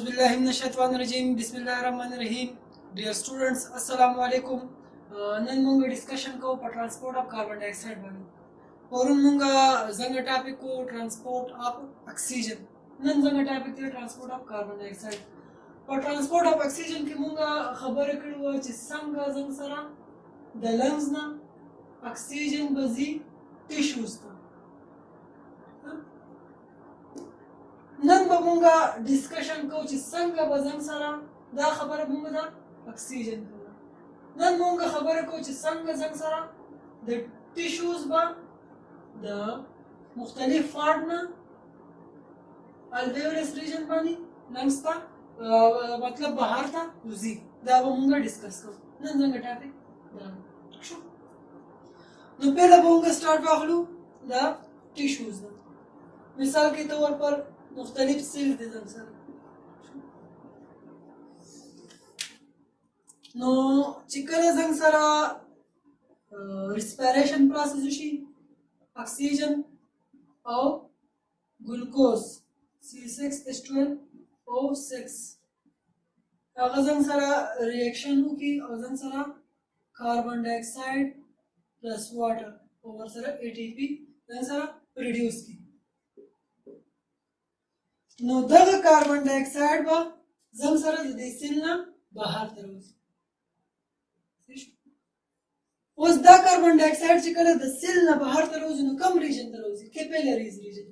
औज़ुबिल्लाहिमिनश्शैतानिर्रजीम बिस्मिल्लाहिर्रहमानिर्रहीम। Dear students अस्सलाम वालेकुम। नन मुंगा डिस्कशन को पर ट्रांसपोर्ट ऑफ कार्बन डाइऑक्साइड बनी और मुंगा जंग टॉपिक को ट्रांसपोर्ट ऑफ ऑक्सीजन नन जंग टॉपिक थे ट्रांसपोर्ट ऑफ कार्बन डाइऑक्साइड पर ट्रांसपोर्ट ऑफ ऑक्सीजन की मुंगा खबर कड़ो च संग जंग सरा द लंग्स ना ऑक्सीजन बजी टिश्यूज था नन बमुंगा डिस्कशन को च संग बजंग सरा दा खबर मुंगा दा ऑक्सीजन को नन मुंगा खबर को च संग जंग सरा द टिश्यूज बा द मुख्तलिफ पार्ट ना अल्वेओलस रीजन बानी लंग्स था मतलब बाहर था उजी दा बमुंगा डिस्कस को नन जंग टॉपिक दा शो नो पहला बमुंगा स्टार्ट वाखलू द टिश्यूज मिसाल के तौर पर मुख्तलिफ सेल्स दे जंग सर नो चिकन जंग सरा रिस्पिरेशन प्रोसेस उशी ऑक्सीजन और ग्लूकोज C6H12O6 जंग सरा रिएक्शन हो की और जंग सरा कार्बन डाइऑक्साइड प्लस वाटर और सरा ATP जंग सरा प्रोड्यूस की नो दग कार्बन डाइऑक्साइड बा जंग सरा दे सिलना बाहर तरोज उस दा कार्बन डाइऑक्साइड चिकले द सिलना बाहर तरोज नो कम रीजन तरोज कैपिलरीज रीजन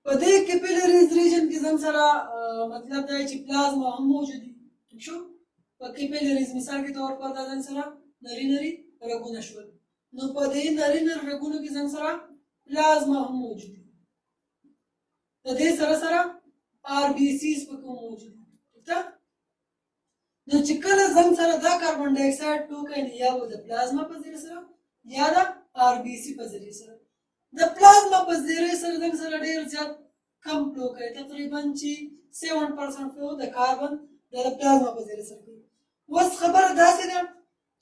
पदे कैपिलरीज रीजन की जंग सरा मतलब दा ची प्लाज्मा हम मौजूद है ठीक शो कैपिलरीज मिसाल के तौर पर दा जंग सरा नरी नरी रगुन अश्वल नो पदे नरी नर रगुन की जंग सरा प्लाज्मा हम मौजूद है तदे सरा सरा RBCs पर को मौजूद है ठीक है नो चिकल जंग सरा दा कार्बन डाइऑक्साइड तो का या वो द प्लाज्मा पर जरे सरा या दा RBC पर जरे सरा द प्लाज्मा पर जरे सरा जंग सरा ढेर ज्यादा कम फ्लो करे तकरीबन 7% flow the carbon the plasma पर जरे सरा वस खबर दासे दा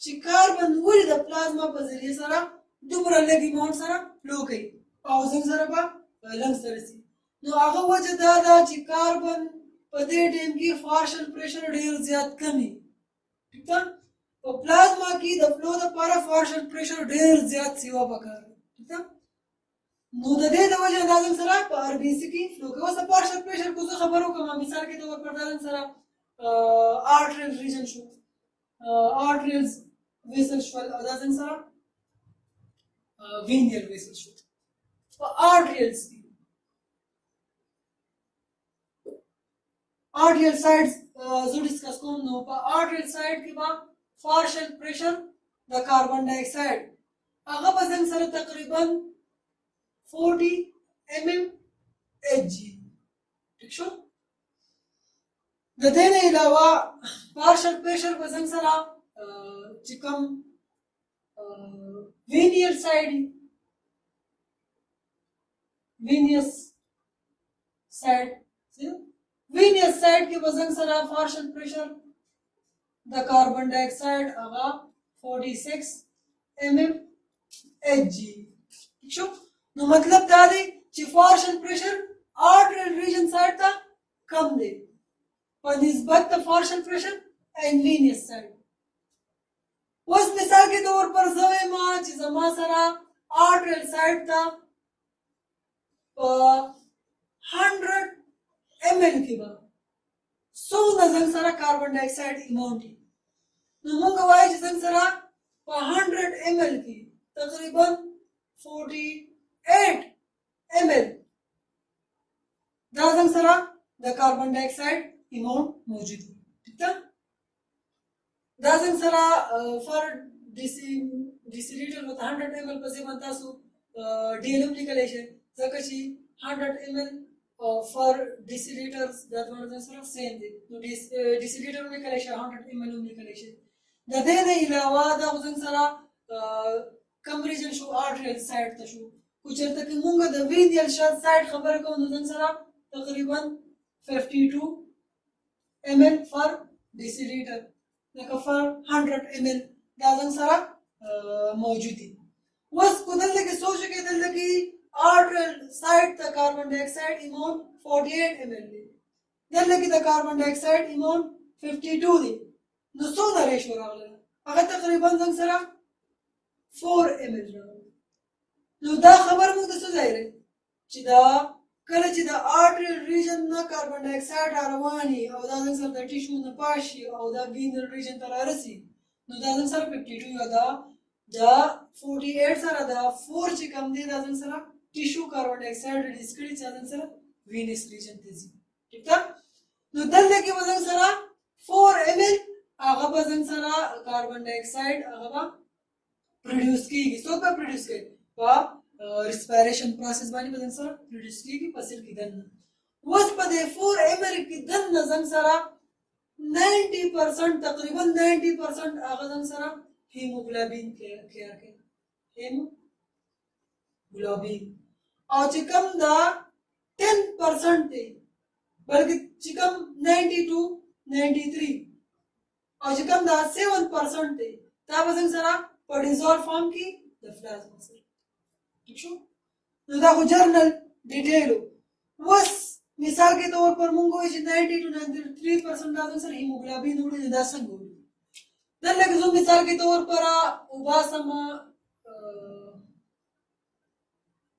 ची कार्बन वली द प्लाज्मा पर जरे सरा दुबरा लगी अमाउंट सरा फ्लो कई पाउजन सरा बा लंग्स तरसी नो आगे वजह दादा ची कार्बन पदे टाइम की पार्शियल प्रेशर ढेर ज्यादा कमी ठीक है तो प्लाज्मा की द फ्लो द पारा पार्शियल प्रेशर ढेर ज्यादा सेवा बकार ठीक है नो दे द वजह दादन सरा RBC की फ्लो के वस पार्शियल प्रेशर को खबर हो कमा मिसाल के तौर पर दादन सरा आर्टरियल रीजन शो आर्टरियल्स वेसल शो दादन सरा वेनियल वेसल शो तो आर्टरियल्स की आर्टरियल साइड्स जो डिस्कस को नो पर आर्टरियल साइड के बाद पार्शियल प्रेशर द कार्बन डाइऑक्साइड आगे बजन सर तकरीबन 40 mmHg ठीक शो देने अलावा पार्शियल प्रेशर बजन सरा चिकम वेनियल साइड वेनियस साइड के वजन सरा पार्शियल प्रेशर द कार्बन डाइऑक्साइड आगा 46 mmHg ठीक शो नो मतलब दादी ची partial pressure arterial region side था कम दे पर निस्बत द partial pressure and venous side उस मिसाल के तौर पर जवे मां ची जमा सरा आर्टरियल साइड था 100 ml के बाद 100 नजर सरा कार्बन डाइऑक्साइड अमाउंट है नो मुंगा वाई जंग सरा 100 ml की तकरीबन 48 ml दाजंग सरा द कार्बन डाइऑक्साइड अमाउंट मौजूद है ठीक है दाजंग सरा फॉर डिसिलीटर with 100 ml पर से बनता सो DLM निकलेशन जकची 100 ml for deciliters that one is sort of same thing तो deciliter में निकलेशन 100 ml में निकलेशन द देने अलावा दा वजन सरा कम रीजन शो आर्टरियल साइड तशो कुछ तक मुंगा द वेनियल साइड खबर को वजन सरा तकरीबन 52 ml for deciliter like for 100 ml दाजन सरा मौजूद है वस को दल के सोच के दल की arterial side the carbon dioxide amount 48 ml دلته کې د کاربن ډای اکساید اماونت 52 دی نو څونه ریشو راغله هغه تقریبا څنګه سره 4 ml راغله نو دا خبر موږ د څه ځای لري چې دا کله چې د arterial region نه کاربن ډای اکساید رواني او دا څنګه سره د ټیشو نه پاشي او دا وینل ریجن ته راسي نو دا څنګه سره 52 یا دا 48 سره دا 4 چې کم دی دا څنګه سره ټیشو کاربن ډای اکساید ریلیز کړي چې څنګه سره وینس ریجن ته ځي ٹھیک ده نو دلته کې وزن سره 4 ml هغه وزن سره کاربن ډای اکساید هغه پروډوس کیږي څو په پروډوس کوي په ریسپیریشن پروسس باندې وزن سره پروډوس کیږي په سیل کې دنه اوس په دې 4 ml کې دنه وزن سره 90% تقریبا 90% هغه وزن سره هیموګلوبین کې هیموګلوبین او چې کوم دا 10% دی बल्कि चिकम 92 93 और चिकम दा 7% थे ता वजन सरा पर डिसॉल्व फॉर्म की द प्लाज्मा सर ठीक शो तो दा जर्नल डिटेल वस मिसाल के तौर पर मुंगो 90 to 93% दा सर हीमोग्लोबिन उड़े दा संगो दल लगे जो मिसाल के तौर पर उबासमा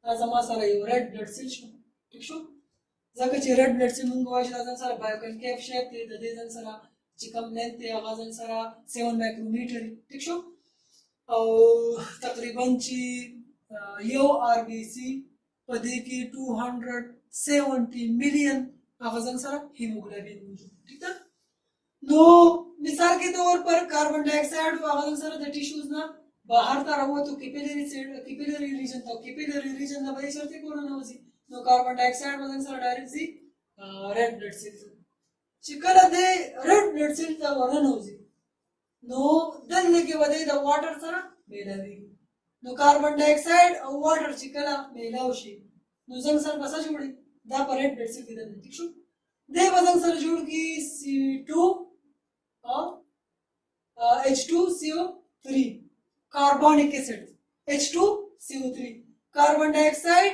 आजमा सरा यो रेड ब्लड सेल शो ठीक शो ځکه چې ریډ بلډ سیل موږ وایو چې دا ځان سره بایوکنکیف شیپ دی د دې ځان سره چې کوم لینث دی هغه ځان سره 7 مایکرومیټر ټیک شو او تقریبا چې یو آر بي سي په دې کې 270 میلیون هغه ځان سره هیموګلوبین موجود ٹھیک ده نو مثال के तौर पर कार्बन डाइऑक्साइड هغه ځان سره د ټیشوز نه بهر ته راوته کیپیلری ریجن ته کیپیلری ریجن نه به شرطي کورونه وځي نو کاربن ډای اکساید وزن سره ډایرکټ سي ریډ بلډ سیل چې کله د ریډ بلډ سیل ته ورنوځي نو دلته کې ودی د واټر سره میلاوي نو کاربن ډای اکساید او واټر چې کله میلاو شي نو څنګه سره بسا جوړي دا پر ریډ بلډ سیل کې دنه ٹھیک شو د وزن سره جوړ کی C2 او H2CO3 कार्बनिक एसिड H2CO3 कार्बन डाइऑक्साइड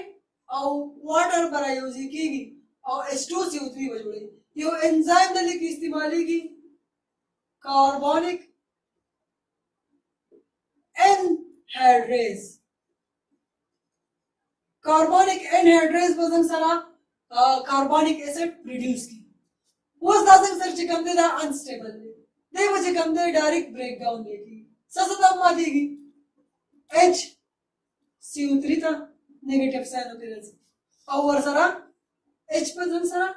और वाटर पर आयोजी कीगी और H2CO3 बजोड़े यो एंजाइम दले की इस्तेमाली की कार्बनिक एनहाइड्रेज वजन सरा कार्बनिक एसिड प्रोड्यूस की वो दादन सर चिकम दे दा अनस्टेबल दे वो चिकम दे डायरेक्ट ब्रेकडाउन देगी ससदम मा देगी HCO3 था नेगेटिव साइन होते रहते और सरा H पर जन सरा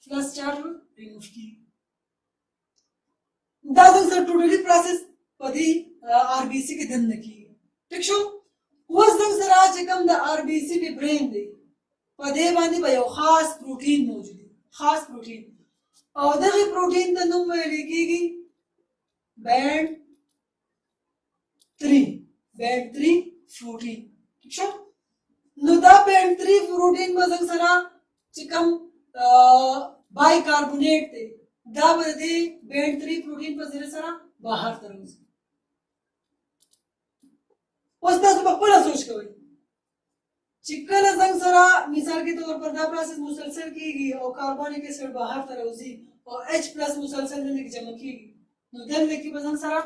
प्लस चार्ज रिमूव की दादन सर टोटली प्रोसेस पदी आरबीसी के दिन न की ठीक शो वो जन सरा चिकम द आरबीसी पे ब्रेन दे पदे बांधी भयो खास प्रोटीन मौजूद है खास प्रोटीन और दगे प्रोटीन द नुम में लिखीगी बैंड 3 प्रोटीन ठीक शो नो दा बैंड 3 प्रोटीन वजन सरा चिकम बाइकार्बोनेट थे दा बदे बैंड 3 प्रोटीन पर जरे सरा बाहर तरफ उस दा सब बड़ा सोच कोई चिकन जंग सरा मिसाल के तौर पर दा प्रोसेस मुसलसल कीगी और कार्बनिक एसिड बाहर तरफ और H+ मुसलसल में जमा कीगी नो दल लेके वजन सरा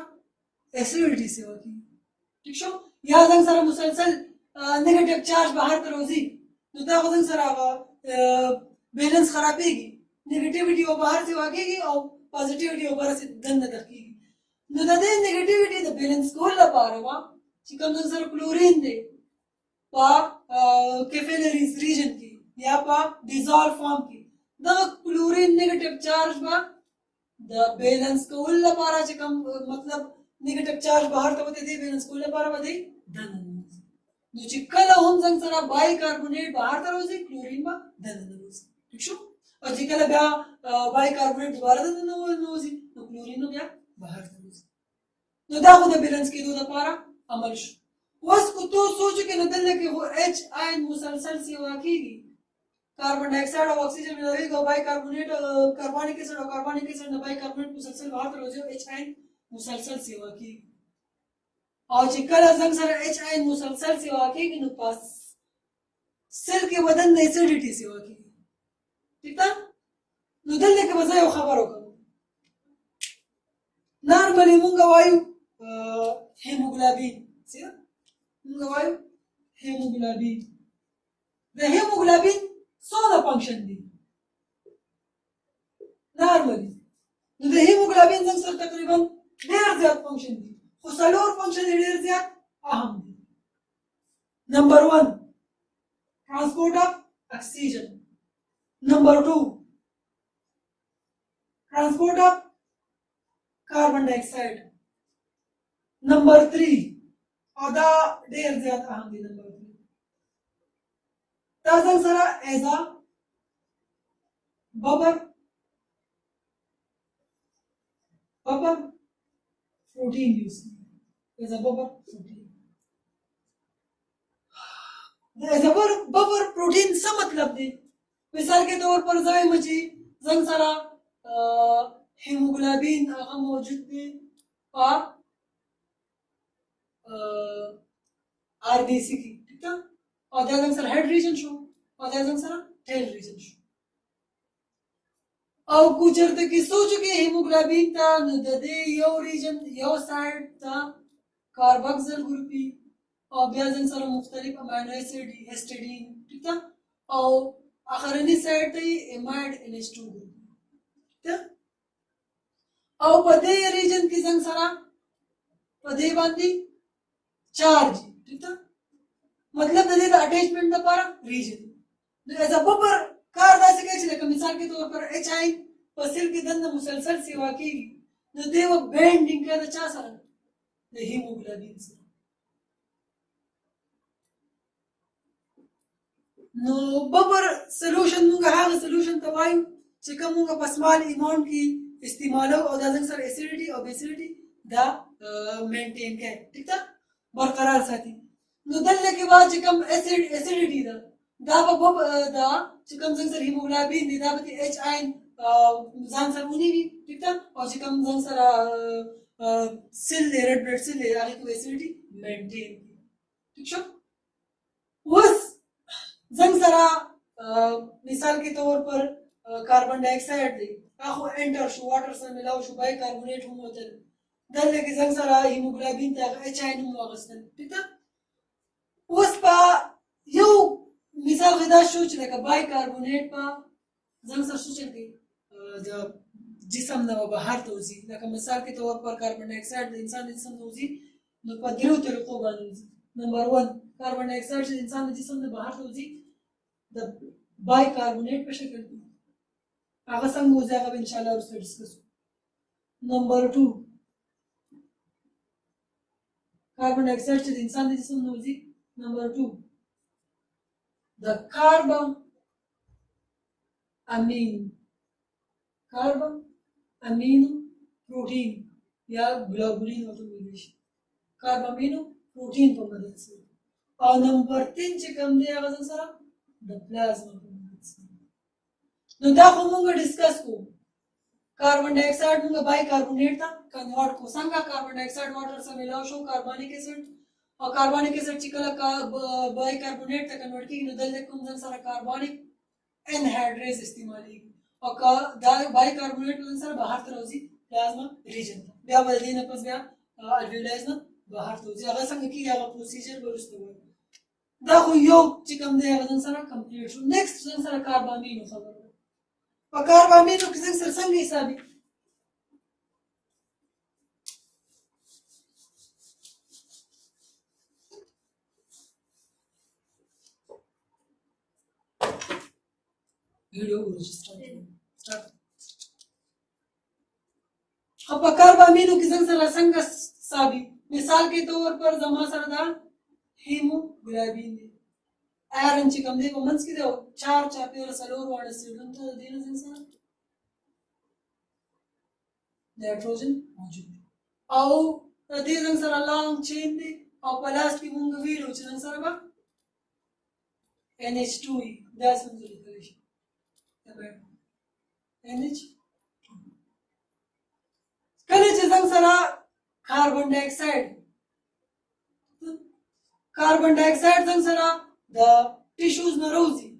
एसिडिटी से होती ठीक शो या जंग सरा मुसलसल नेगेटिव चार्ज बाहर तरफ नो दा वजन सरा बैलेंस खराबेगी नेगेटिविटी वो बाहर से आगेगी और पॉजिटिविटी वो बाहर से दंड दखेगी नो दा दे नेगेटिविटी द बैलेंस को ला पारवा चिकन जंग सरा क्लोरीन दे पा कैपिलरीज रीजन की या पा डिसॉल्व फॉर्म की द क्लोरीन नेगेटिव चार्ज बा द बैलेंस को ला पारा चिकन मतलब नेगेटिव चार्ज बाहर तो होते दे बैलेंस को ला पारा बदे दंड नो चिकन हम जंग सरा बाइकार्बोनेट बाहर तरफ से क्लोरीन बा दंड ठीक शो और चिकन बा बाइकार्बोनेट दोबारा दंड नो सी तो क्लोरीन बा बाहर तरफ नो दा खुद बैलेंस की दो दा पारा अमल शो वस को तो सोच के नदल के वो H आयन मुसलसल से वाकीगी कार्बन डाइऑक्साइड और ऑक्सीजन मिलाएगा बाइकार्बोनेट कार्बनिक एसिड और कार्बनिक एसिड ने बाइकार्बोनेट मुसलसल बाहर तरफ जो H आयन मुसलसल से वाकीगी और चिकन जंग सर H आयन मुसलसल से वाकीगी नो पास सेल के बदन ने एसिडिटी सेवा की ठीक था नो दल्ले के बजाय वो खबर होगा नॉर्मली मुंगा वायु हेमोग्लोबिन see मुंगा वायु hemoglobin the hemoglobin so the function دي normally the hemoglobin زنسر تقريبا ډیر زیات فنکشن دي خو څلور فنکشن ډیر زیات اهم دي نمبر 1 transport of oxygen number 2 transport of carbon dioxide number 3 ادا ډیر زیات اهم دي نمبر 3 دا زنسره as a buffer protein use as a buffer protein as a buffer protein څه مطلب دی مثال के तौर पर ځای مچي زنګ سره هیموګلوبین هغه موجود دی په RBC کې ٹھیک ده او دا زنګ سره هډ ریجن شو او دا زنګ سره ټیل ریجن شو او کوچرته کې سوچو کې هیموګلوبین ته نو د دې یو ریجن یو سایډ ته کاربوکسل ګروپي او بیا زنګ سره مختلف امینو اسید هیسټیډین ٹھیک ده او اخرنی سایډ ته امایډ NH2 ګروپ ته او په دې ریجن کې زنګ سره په دې باندې چارج ٹھیک ده مطلب د دې د اٹیچمنٹ لپاره ریجن نو ایز ا بفر کار داسې کوي چې لکه مثال کے طور پر ایچ آئی په سیل کې دننه مسلسل سیوا کیږي نو دی و بینډینګ کوي د چا سره د هیموګلوبین سره نو بفر سولوشن موږ هغه سولوشن ته وایو چې کوم موږ په سمال اماونټ کې استعمالو او د ځنګ سره اسیډیټي او بیسیډیټي دا مینټین کوي ٹھیک ده برقرار ساتي نو دلته کې بعد چې کوم اسیډیټي ده دا په دا چې کوم ځنګ سره هیموګلوبین دی دا به ایچ آی ځان سره ونیوي ټیک ده او چې کوم ځنګ سره سیل دی ریډ بلډ سیل دی هغه کې اسیډیټي مینټین ٹھیک شو اوس ځنګ سره مثال کے طور پر کاربن ډای اکساید دی هغه انټر شو واټر سره ملاو شو بای کاربونیټ هم وتل دلته کې ځنګ سره هیموګلوبین ته ایچ آی نوم واغستل ټیک ده اوس په یو مثال غدا شو چې لکه بای کاربونیټ په ځنګ سره شو چې د جسم نه بهر ته وځي لکه مثال کے طور پر کاربن ډای اکساید د انسان د جسم نه وځي نو په درو طریقو باندې وځي نمبر 1 کاربن ډای اکساید چې انسان د جسم نه بهر ته وځي د بای کاربونیټ په شکل کې هغه څنګه وځي هغه ان شاء الله وروسته ډسکس نمبر 2 کاربن ډای اکساید چې انسان د جسم نه وځي نمبر 2 the carbon amino protein या ग्लोबुलिन होतो English carbon amino protein په مدد سره او نمبر 3 چې کوم دی هغه سره د پلازما په مدد سره نو دا خو موږ ډیسکس کوو کاربن ډای اکساید موږ بای کاربونیټ ته کنورټ کو څنګه کاربن ډای اکساید واټر سره ملاو شو کاربونیک اسید او کاربونیک اسید چې کله بای کاربونیټ ته کنورټ کیږي نو دلته کوم ځای سره کاربونیک انهایډریز استعمالي او دا بای کاربونیټ سره بهر ته راځي پلازما ریجن بیا به دې نه پس بیا الویولایز نه بهر ته ځي هغه څنګه کیږي هغه پروسیجر ورسته وایي دا خو یو چې کوم دی هغه سره کمپلیټ شو نیکسټ سره کاربامینو خبره په کاربامینو کې څنګه حسابي video start अब कार्बामीनो की څنګه حسابي مثال के तौर पर जमा سره دا هیموګلوبین دی آیرن چې کوم دی په منځ کې دی چار چاپیره سلور واړه سیډون ته د دې نه سره نایټروجن موجود دی او د دې سره لانګ چین دی او په لاس کې مونږ ویلو چې سره به NH2 دا څنګه لیکل شي NH کله چې سره کاربن ډای اکساید څنګه سره د टिश्यूज न रोزي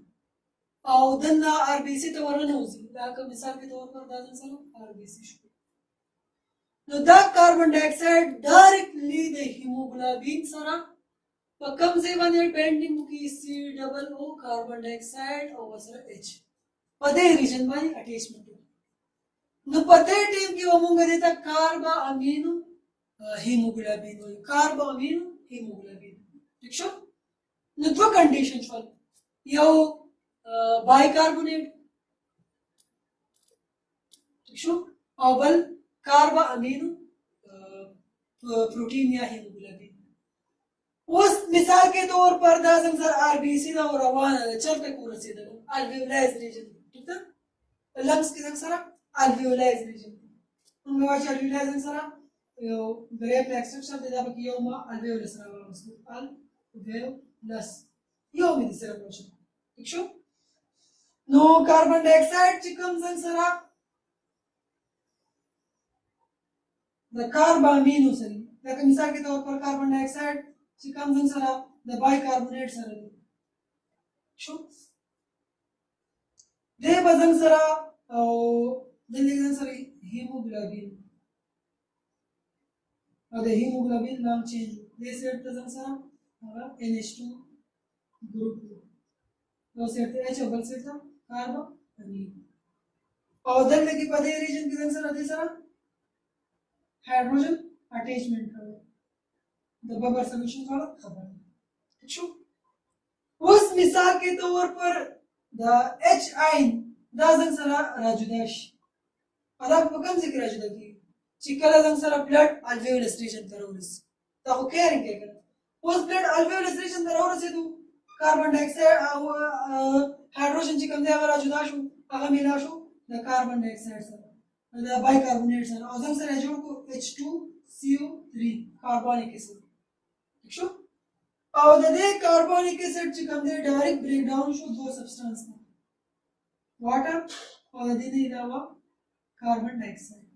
او دنا ار بي سي ته ورنوزي لکه مثال په تور پر دا ځل ار بي سي شو نو دا کاربن ډای اکساید ډایرکټلی د هیموګلوبین سره په کوم ځای باندې بینډینګ کوي سی ډبل او کاربن ډای اکساید او سره ایچ په دې ریجن باندې اٹیچمنت نو په دې ټیم کې موږ دې ته کاربا امینو هیموګلوبین وایي کاربا امینو هیموګلوبین ٹھیک شو نو دوه کنډیشن شول یو باي کاربونیټ ٹھیک شو او بل کاربا امینو پروټین یا هیموګلوبین اوس مثال کے طور پر دا زنګ آر بی سی دا روانه ده چرته کو رسیدل الویولایز ریجن ٹھیک ده لنګس کې زنګ سره الویولایز ریجن موږ وايي الویولایز سره یو غریب ایکسپشن دا به یو ما الویولس سره واسطه الویولس یو مې سره وشو ٹھیک شو نو کاربن ډای اکساید چې کوم زنګ سره د کاربامینو سره لکه مثال کے طور پر کاربن ډای اکساید چې کوم زنګ سره د بای کاربونیټ سره دی شو دې بزنګ سره او د لږ سره هیموګلوبین او د هیموګلوبین نام چینج دې سیټ ته زنګ سره هغه NH2 ګروپ نو سیټ ته H او بل سیټ ته کاربن او دلته کې په دې ریجن کې زنګ سره دې سره हाइड्रोजन अटैचमेंट करो द बबर सॉल्यूशन वाला खबर شو उस मिसाल के तौर पर द H आयन دا زنګ سره راجوده شي دا په کوم ځای کې راجوده کیږي چې کله زنګ سره بلډ الویولس ریجن ته ورسي دا خو کیرینګ کوي اوس بلډ الویولس ریجن ته ورسېدو کاربن ډای اکساید او هایدروجن چې کوم دی هغه راجوده شو هغه میلا شو د کاربن ډای اکساید سره دا باي کاربونیټ سره او زنګ سره جوړ کو H2CO3 کاربونیک اسید ٹھیک شو او د دې کاربونیک اسید چې کوم دی ډایرکټ بریک ډاون شو دوه سبسټانس نه واټر او د دې نه علاوه کاربن ډای اکساید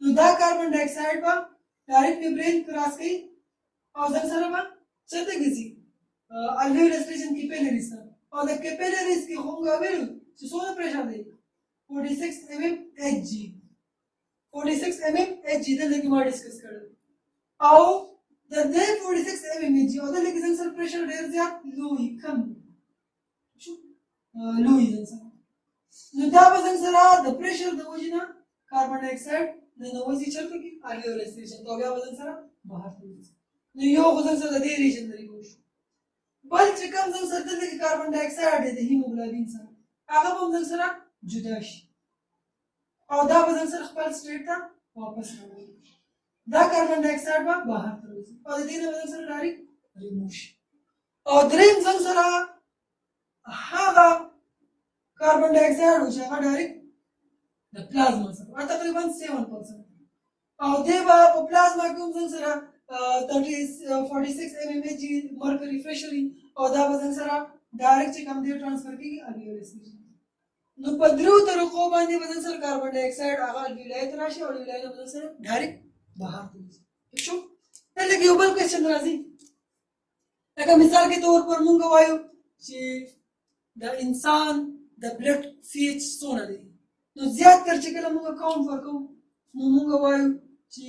نو دا کاربن ډای اکساید به ډایرکټ ممبرین کراس کوي او زنګ سره به چته کیږي الویولس ریجن کې پیلریز او د کیپیلریز کې هوګا ویل چې څونه پریشر دی 46 mm Hg 46 mm Hg دلته کې ما ډیسکس کړل او د دې 46 mm Hg او دلته کې څنګه پریشر ډیر زیات لوی کم شو لوی ځنه نو دا به څنګه سره د پریشر د وجنه کاربن ډای اکساید د نوځي چرته کې الویولس ریجن او بیا به څنګه سره بهر وځي نو یو غوځن سره د دې ریجن لري وشو بل چې کوم څنګه سره د کاربن ډای اکساید د هیموګلوبین سره هغه به څنګه سره جدا شي او دا به څنګه خپل سټیټ ته واپس راوړي دا کاربن ډای اکساید به بهر ته وځي او د دې نه به سره ډایرکټ ریموو شي او دریم څنګه سره هغه کاربن ډای اکساید چې هغه ډایرکټ د پلازما سره تقریبا 7% او دې به په پلازما کې هم څنګه سره 46 mm Hg مرکری فریشري او دا به څنګه سره ډایرکټ چې کوم دی ټرانسفر کیږي الویولس نو په درو طریقو باندې بدن سره کاربن ډای اکساید هغه الویولای ته راشي او الویولای نه بدن سره ډایرکټ بهر ته ځي ٹھیک شو دلته یو بل کوېسچن راځي لکه مثال کے طور پر مونږ وایو چې د انسان د بلډ سی ایچ څونه دی نو زیات تر چې کله مونږ کاونټ ورکو نو مونږ وایو چې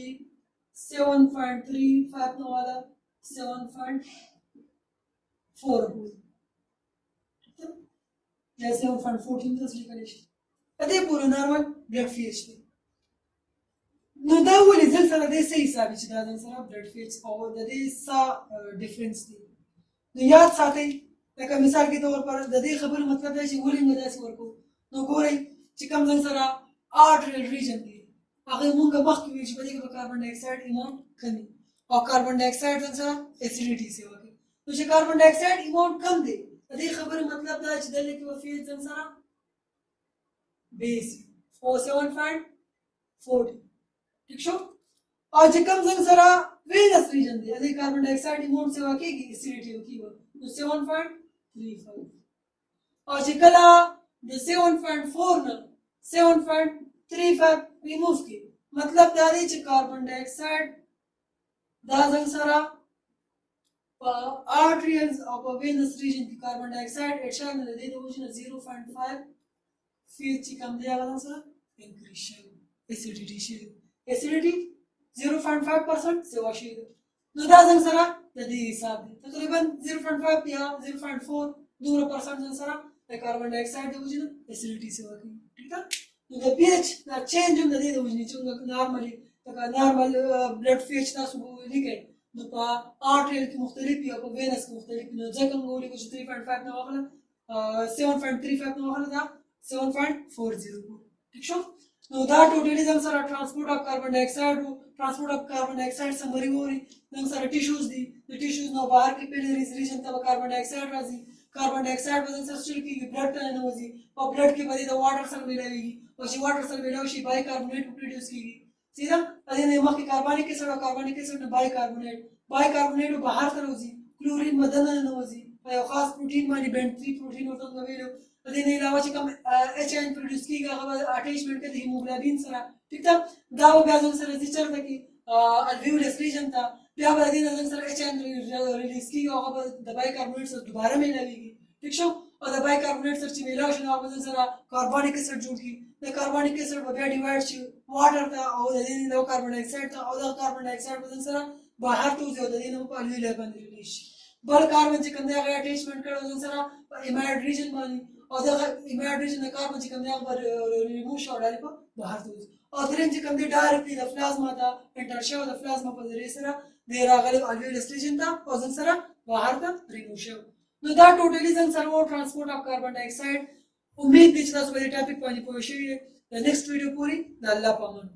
7.35 نو والا 7.4 या 7.14 تاسو لیکلی شي په دې پورې نارمل بلډ پی ایچ دی نو دا ولې ځل سره دې صحیح ثابت چې دا ځل سره بلډ پی ایچ او د دې څه ډیفرنس دی نو یاد ساتئ لکه مثال کې طور پر د دې خبرې مطلب دی چې ولې موږ داسې ورکو نو ګورئ چې کوم ځل سره آرټریل ریجن دی هغه موږ مخکې ویل چې په دې کې به کاربن ډای اکساید اماونټ کمي او کاربن ډای اکساید سره اسیډیټي سیوا کوي نو چې کاربن ډای اکساید اماونټ کم دی د دې خبرې مطلب دا چې دلته کې وفیت ځن سره بیس 47.40 ٹھیک شو او چې کوم ځن سره وینس ریجن دی د کاربن ډای اکساید اماونټ سیوا کوي اسیډیټي کوي نو 7.35 او چې کله د 7.4 نه 7.35 ریموف کی مطلب دا دی چې کاربن ډای اکساید دا ځن سره arteries of a venous region की carbon dioxide एडशान में दे दो मुझे 0.5 pH कम दिया गया था increase acidity 0.5% से वाशी दो दाजंग सरा यदि हिसाब दे तकरीबन 0.5 या 0.4 दूर परसेंट जन सरा कार्बन डाइऑक्साइड दे मुझे acidity से वाकी ठीक है तो pH ना change होने दे दो मुझे चुंगा normally नॉर्मल ब्लड pH था सुबह लिखे तो आर्टेरियल की मुख्तलिफ या वेनस की मुख्तलिफ न जकम गोली कुछ 3.5 ना वाला 7.35 ना वाला था 7.40 ठीक शो तो दा टोटली जंग सारा transport of carbon dioxide summary होरी जंग सारा टिश्यूज दी द टिश्यूज नो बाहर की पेलरीज रीजन तब कार्बन डाइऑक्साइड राजी कार्बन डाइऑक्साइड वजन से स्टिल की ब्लड टन होजी और ब्लड की बदी द वाटर सेल मिलेगी और जी वाटर सेल मिलेगी बाइकार्बोनेट प्रोड्यूस की सीधा अदे ने मख कार्बनिक एसिड बाइकार्बोनेट बाहर तरोजी क्लोरीन मदन नोजी और खास प्रोटीन मानी बेंड 3 प्रोटीन और तो वेलो अदे ने अलावा कम एचएन प्रोड्यूस की अटैचमेंट के हीमोग्लोबिन सरा ठीक था दाव ब्याजन सर रिसर्च था कि अल्वेओलस रीजन था या बदी ने सर एचएन रिलीज की और द बाइकार्बोनेट से दोबारा में लगेगी ठीक शो और द बाइकार्बोनेट सर ची मिलावट ना बदन सर कार्बनिक एसिड जुड़ की द कार्बनिक एसिड बे डिवाइड ची वाटर था और द लो कार्बन डाइऑक्साइड था और द कार्बन डाइऑक्साइड बदन सर बाहर तो जो द नो अल्वेओलस बन रिलीज बल कार्बन ची कंदे अगर अटैचमेंट कर बदन सर इमाइड रीजन मानी और द इमाइड रीजन कार्बन ची कंदे अगर रिमूव शॉट डाली पर बाहर तो और द ची कंदे डायरेक्टली द प्लाज्मा था इंटरशेव द प्लाज्मा पर रेसरा देर अगर अल्वेओलस रीजन था और जन सर बाहर था remove show no that totally is servo transport of carbon dioxide उम्मीद दिखता है टॉपिक पानी पोशी the next video पूरी अल्लाह पामन